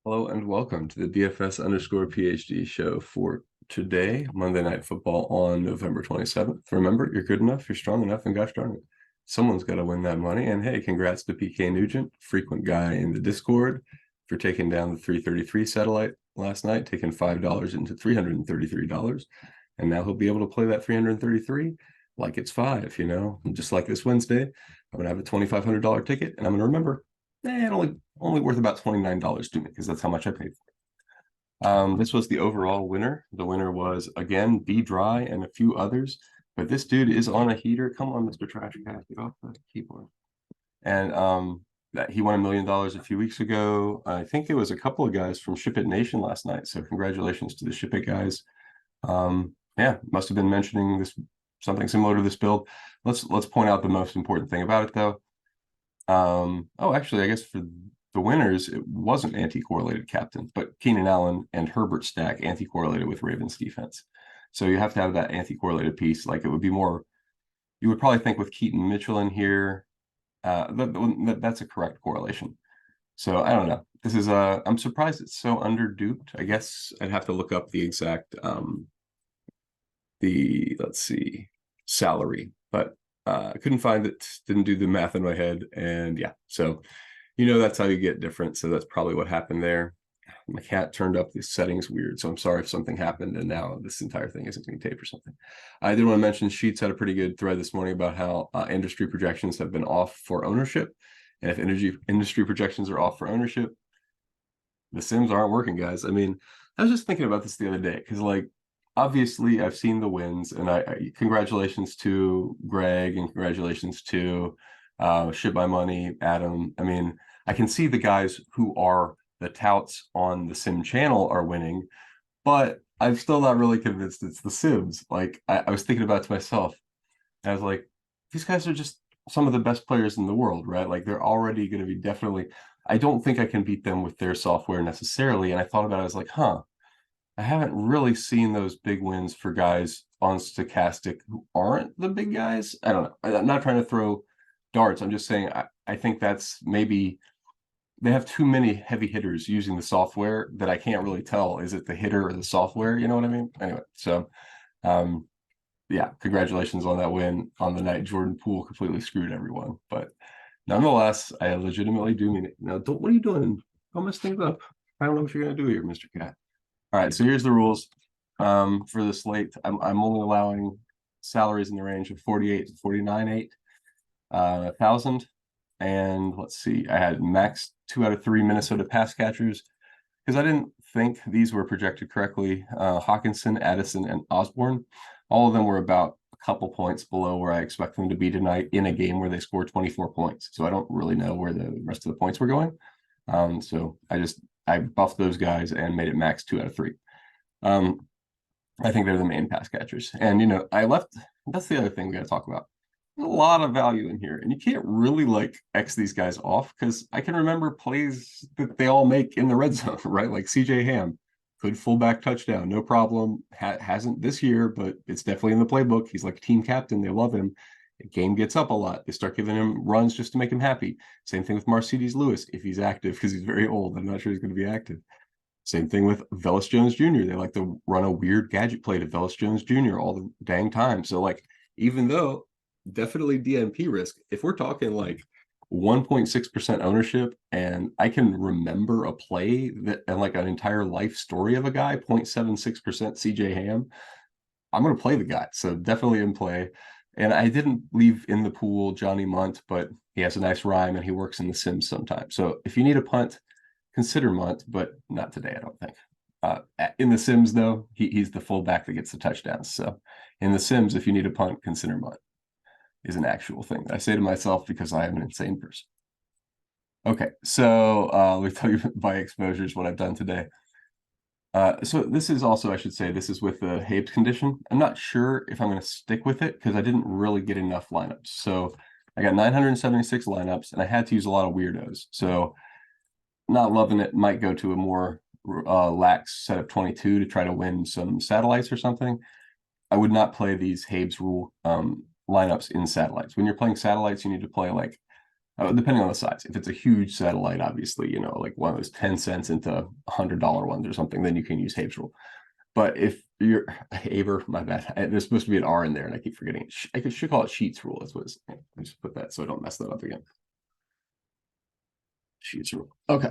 Hello and welcome to the DFS_PhD show for today, Monday Night Football on November 27th. Remember, you're good enough, you're strong enough, and gosh darn it, someone's got to win that money. And hey, congrats to PK Nugent, frequent guy in the Discord, for taking down the 333 satellite last night, taking $5 into $333. And now he'll be able to play that 333 like it's five, And just like this Wednesday, I'm going to have a $2,500 ticket, and I'm going to remember, it only worth about $29 to me because that's how much I paid for it. This was the overall winner. The winner was, again, B Dry and a few others. But this dude is on a heater. Come on, Mr. Trash Cat, get off the keyboard. And that he won $1 million a few weeks ago. I think it was a couple of guys from Ship It Nation last night. So congratulations to the Ship It guys. Yeah, must have been mentioning this something similar to this build. Let's point out the most important thing about it though. Oh, actually, I guess for the winners, it wasn't anti-correlated captain, but Keenan Allen and Herbert stack anti-correlated with Ravens defense. So you have to have that anti-correlated piece. Like it would be more, you would probably think with Keaton Mitchell in here, that's a correct correlation. So I don't know. This is I'm surprised it's so underduped. I guess I'd have to look up the exact let's see, salary, but I couldn't find it, didn't do the math in my head. And yeah, so that's how you get different. So that's probably what happened there. My cat turned up the settings weird, so I'm sorry if something happened and now this entire thing isn't being taped or something. I did want to mention Sheets had a pretty good thread this morning about how industry projections have been off for ownership. And if industry projections are off for ownership, the Sims aren't working, guys. I mean, I was just thinking about this the other day because, like, obviously I've seen the wins, and I congratulations to Greg and congratulations to Ship My Money, Adam. I mean, I can see the guys who are the touts on the Sim channel are winning, but I'm still not really convinced it's the Sims. Like I was thinking about it to myself, and I was like, these guys are just some of the best players in the world, right? Like they're already going to be definitely. I don't think I can beat them with their software necessarily. And I thought about it, I was like, I haven't really seen those big wins for guys on Stochastic who aren't the big guys. I don't know. I'm not trying to throw darts. I'm just saying I think that's maybe they have too many heavy hitters using the software that I can't really tell. Is it the hitter or the software? You know what I mean? Anyway, so yeah, congratulations on that win on the night Jordan Poole completely screwed everyone. But nonetheless, I legitimately do mean it. Now, what are you doing? Don't mess things up. I don't know what you're gonna do here, Mr. Cat. All right, so here's the rules for the slate. I'm only allowing salaries in the range of 48 to 49.8 thousand. And let's see, I had max 2 out of 3 Minnesota pass catchers because I didn't think these were projected correctly. Hockenson, Addison, and Osborn, all of them were about a couple points below where I expect them to be tonight in a game where they scored 24 points. So I don't really know where the rest of the points were going. So I buffed those guys and made it max 2 out of 3. I think they're the main pass catchers. And that's the other thing we got to talk about. There's a lot of value in here, and you can't really like X these guys off because I can remember plays that they all make in the red zone, right? Like CJ Ham could fullback touchdown, no problem. Hasn't this year, but it's definitely in the playbook. He's like team captain. They love him. The game gets up a lot. They start giving him runs just to make him happy. Same thing with Mercedes Lewis if he's active because he's very old. I'm not sure he's going to be active. Same thing with Velus Jones Jr. They like to run a weird gadget play to Velus Jones Jr. all the dang time. So like, even though definitely DNP risk, if we're talking like 1.6% ownership and I can remember a play that and like an entire life story of a guy, 0.76% CJ Ham, I'm going to play the guy. So definitely in play. And I didn't leave in the pool Johnny Munt, but he has a nice rhyme and he works in the Sims sometimes. So if you need a punt, consider Munt, but not today, I don't think. In the Sims, though, he's the fullback that gets the touchdowns. So in the Sims, if you need a punt, consider Munt is an actual thing that I say to myself because I am an insane person. Okay, so let me tell you by exposures what I've done today. So this is also, I should say, this is with the Habes condition. I'm not sure if I'm going to stick with it because I didn't really get enough lineups. So I got 976 lineups and I had to use a lot of weirdos. So not loving it, might go to a more lax set of 22 to try to win some satellites or something. I would not play these Habes rule lineups in satellites. When you're playing satellites, you need to play like depending on the size. If it's a huge satellite, obviously, like one of those 10 cents into $100 ones or something, then you can use Habe's rule. But if you're Aber, my bad, there's supposed to be an R in there, and I keep forgetting. I should call it Sheets rule. That's what it's. I just put that so I don't mess that up again. Sheets rule. Okay.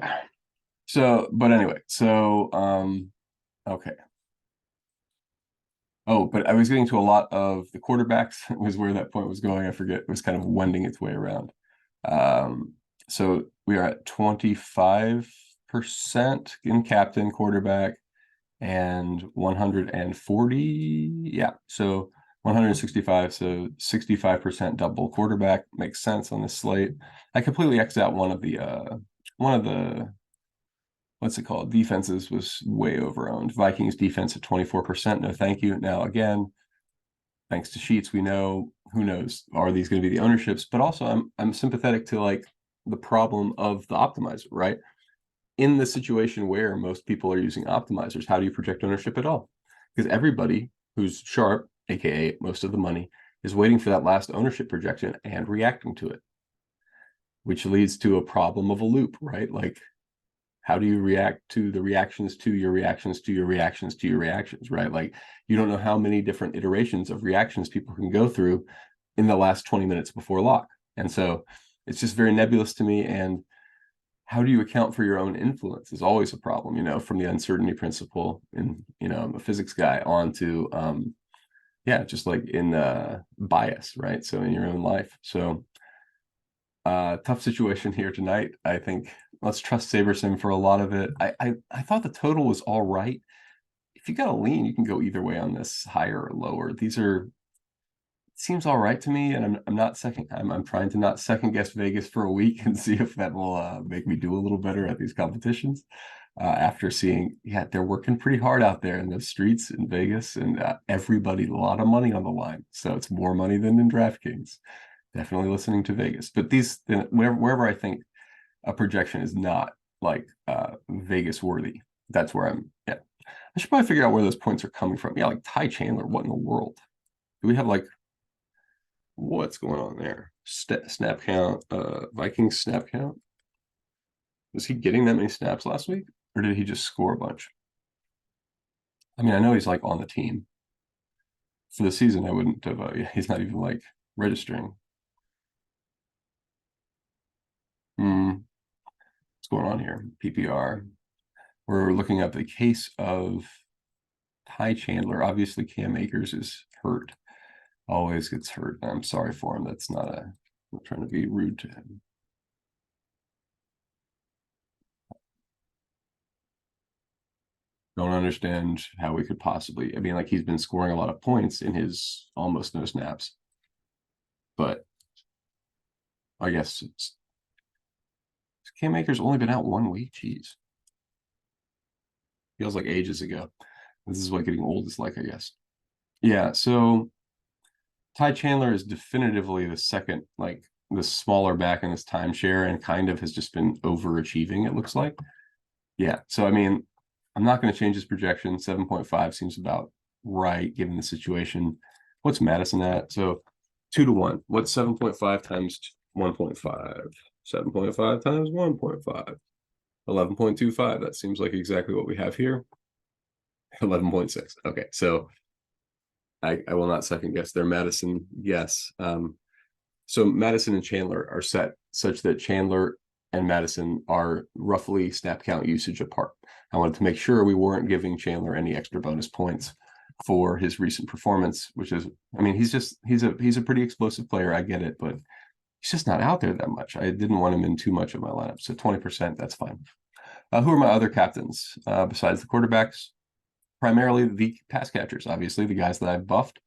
So, but anyway, so okay. Oh, but I was getting to a lot of the quarterbacks was where that point was going. I forget. It was kind of wending its way around. So we are at 25% in captain, quarterback, and 140. Yeah, so 165. So 65% double quarterback makes sense on this slate. I completely X'd out one of the what's it called? Defenses was way overowned. Vikings defense at 24%. No, thank you. Now, again, thanks to Sheets, we know, who knows, are these going to be the ownerships? But also, I'm sympathetic to like the problem of the optimizer, right? In the situation where most people are using optimizers, how do you project ownership at all? Because everybody who's sharp, aka most of the money, is waiting for that last ownership projection and reacting to it, which leads to a problem of a loop, right? Like, how do you react to the reactions to your reactions to your reactions to your reactions, right? Like, you don't know how many different iterations of reactions people can go through in the last 20 minutes before lock. And so it's just very nebulous to me. And how do you account for your own influence is always a problem, from the uncertainty principle. And, I'm a physics guy on to, just like in bias, right? So in your own life. So tough situation here tonight. I think let's trust SaberSim for a lot of it. I thought the total was all right. If you got a lean, you can go either way on this, higher or lower. Seems all right to me, and I'm trying to not second guess Vegas for a week and see if that will make me do a little better at these competitions. After seeing, they're working pretty hard out there in the streets in Vegas, and everybody, a lot of money on the line. So it's more money than in DraftKings. Definitely listening to Vegas, but wherever I think a projection is not like Vegas worthy, that's where I'm. Yeah, I should probably figure out where those points are coming from. Yeah, like Ty Chandler. What in the world? Do we have like what's going on there? Snap count, Vikings snap count. Was he getting that many snaps last week, or did he just score a bunch? I mean, I know he's like on the team for the season. I wouldn't have. He's not even like registering. What's going on here? PPR. We're looking at the case of Ty Chandler. Obviously, Cam Akers is hurt. Always gets hurt. I'm sorry for him. That's not I'm not trying to be rude to him. Don't understand how we could possibly. I mean, like, he's been scoring a lot of points in his almost no snaps. But I guess Cam Akers only been out 1 week. Jeez. Feels like ages ago. This is what getting old is like, I guess. Yeah, so Ty Chandler is definitively the second, like the smaller back in this timeshare, and kind of has just been overachieving, it looks like. Yeah, so I mean, I'm not going to change his projection. 7.5 seems about right given the situation. What's Madison at? So 2-1. What's 7.5 times 1.5? 7.5 times 1.5. 11.25. That seems like exactly what we have here. 11.6. Okay, so I will not second guess their Madison guess. So Madison and Chandler are set such that Chandler and Madison are roughly snap count usage apart. I wanted to make sure we weren't giving Chandler any extra bonus points for his recent performance, which is, I mean, he's a pretty explosive player. I get it, but he's just not out there that much. I didn't want him in too much of my lineup. So 20%, that's fine. Who are my other captains besides the quarterbacks? Primarily the pass catchers, obviously, the guys that I buffed,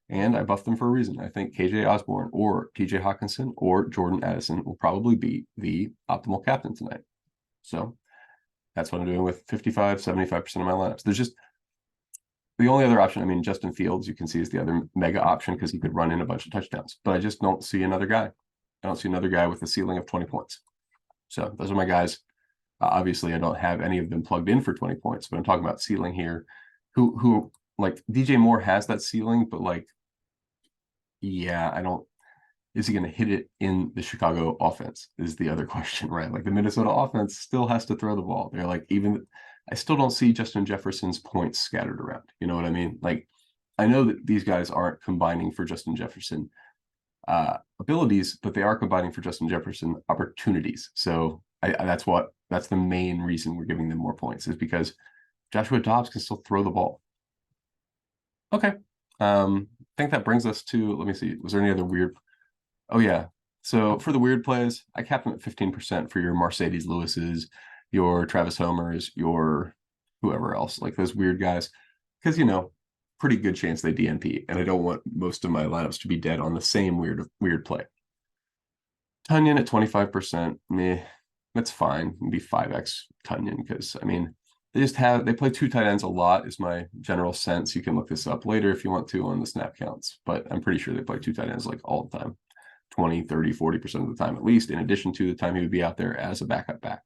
and I buffed them for a reason. I think KJ Osborn or TJ Hockenson or Jordan Addison will probably be the optimal captain tonight. So that's what I'm doing with 55, 75% of my lineups. There's just the only other option. I mean, Justin Fields, you can see, is the other mega option because he could run in a bunch of touchdowns, but I just don't see another guy. I don't see another guy with a ceiling of 20 points. So those are my guys. Obviously, I don't have any of them plugged in for 20 points, but I'm talking about ceiling here. Who like DJ Moore has that ceiling, but like, yeah, I don't. is he going to hit it in the Chicago offense is the other question, right? Like the Minnesota offense still has to throw the ball. They're like, even I still don't see Justin Jefferson's points scattered around. You know what I mean? Like, I know that these guys aren't combining for Justin Jefferson abilities, but they are combining for Justin Jefferson opportunities. So that's the main reason we're giving them more points, is because Joshua Dobbs can still throw the ball. Okay. I think that brings us to, let me see, was there any other weird? Oh yeah. So for the weird plays, I capped them at 15% for your Mercedes Lewis's, your Travis Homers, your whoever else, like those weird guys. Because, pretty good chance they DNP, and I don't want most of my lineups to be dead on the same weird play. Tunyon at 25%, meh, that's fine. It'd be 5x Tunyon, because they play two tight ends a lot, is my general sense. You can look this up later if you want to on the snap counts, but I'm pretty sure they play two tight ends like all the time, 20, 30, 40% of the time at least, in addition to the time he would be out there as a backup back.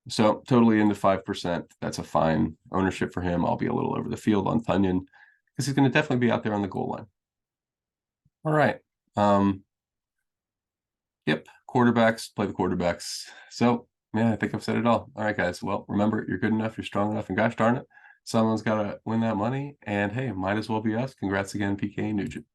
So totally into 5%. That's a fine ownership for him. I'll be a little over the field on Tunyon because he's going to definitely be out there on the goal line. All right. Yep. Quarterbacks, play the quarterbacks. So yeah, I think I've said it all. All right, guys. Well, remember, you're good enough, you're strong enough, and gosh darn it, someone's got to win that money. And hey, might as well be us. Congrats again, PK Nugent.